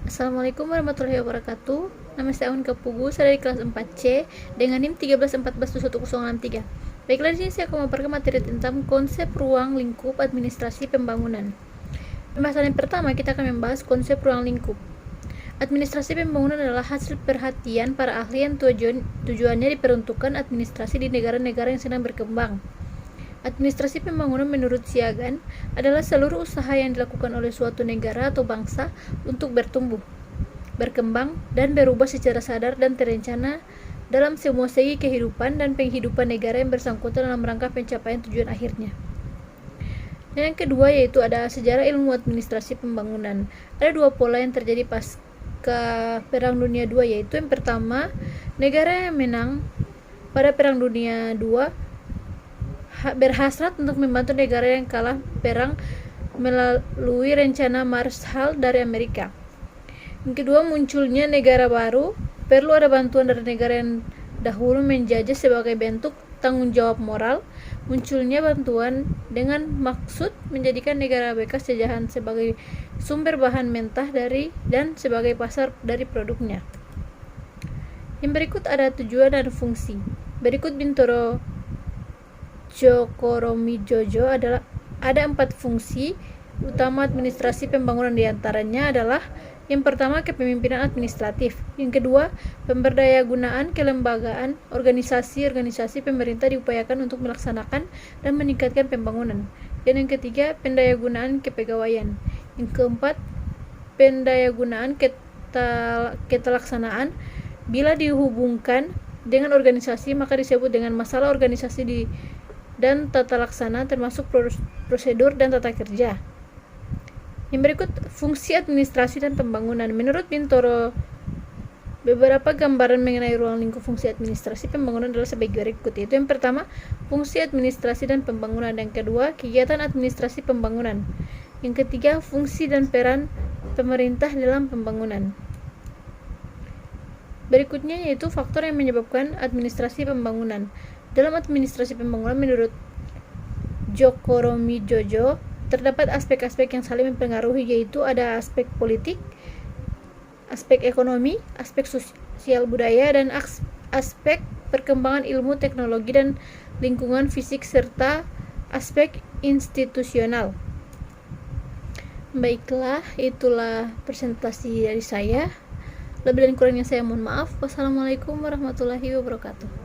Assalamualaikum warahmatullahi wabarakatuh. Nama saya Aun Kepugu, saya dari kelas 4C dengan NIM 13141063. Baiklah, di sini saya akan memaparkan materi tentang konsep ruang lingkup administrasi pembangunan. Pembahasan yang pertama, kita akan membahas konsep ruang lingkup. Administrasi pembangunan adalah hasil perhatian para ahli yang tujuannya diperuntukkan administrasi di negara-negara yang sedang berkembang. Administrasi pembangunan menurut Siagan adalah seluruh usaha yang dilakukan oleh suatu negara atau bangsa untuk bertumbuh, berkembang, dan berubah secara sadar dan terencana dalam semua segi kehidupan dan penghidupan negara yang bersangkutan dalam rangka pencapaian tujuan akhirnya. Dan yang kedua yaitu ada sejarah ilmu administrasi pembangunan. Ada dua pola yang terjadi pasca Perang Dunia II, yaitu yang pertama, negara yang menang pada Perang Dunia II berhasrat untuk membantu negara yang kalah perang melalui rencana Marshall dari Amerika. Yang kedua, munculnya negara baru, perlu ada bantuan dari negara yang dahulu menjajah sebagai bentuk tanggung jawab moral. Munculnya bantuan dengan maksud menjadikan negara bekas jajahan sebagai sumber bahan mentah dan sebagai pasar dari produknya. Yang berikut ada tujuan dan fungsi. Berikut Bintoro Cokoromijojo adalah ada 4 fungsi utama administrasi pembangunan, diantaranya adalah yang pertama kepemimpinan administratif, yang kedua pemberdayagunaan kelembagaan, organisasi pemerintah diupayakan untuk melaksanakan dan meningkatkan pembangunan, dan yang ketiga pendayagunaan kepegawaian, yang keempat pendayagunaan ketelaksanaan. Bila dihubungkan dengan organisasi maka disebut dengan masalah organisasi dan tata laksana, termasuk prosedur dan tata kerja. Yang berikut fungsi administrasi dan pembangunan. Menurut Bintoro, beberapa gambaran mengenai ruang lingkup fungsi administrasi pembangunan adalah sebagai berikut, yaitu yang pertama, fungsi administrasi dan pembangunan, yang kedua, kegiatan administrasi pembangunan, yang ketiga, fungsi dan peran pemerintah dalam pembangunan. Berikutnya yaitu faktor yang menyebabkan administrasi pembangunan. Dalam administrasi pembangunan menurut Cokoromijojo terdapat aspek-aspek yang saling mempengaruhi, yaitu ada aspek politik, aspek ekonomi, aspek sosial budaya, dan aspek perkembangan ilmu teknologi dan lingkungan fisik, serta aspek institusional. Baiklah, itulah presentasi dari saya. Lebih dan kurangnya saya mohon maaf. Wassalamualaikum warahmatullahi wabarakatuh.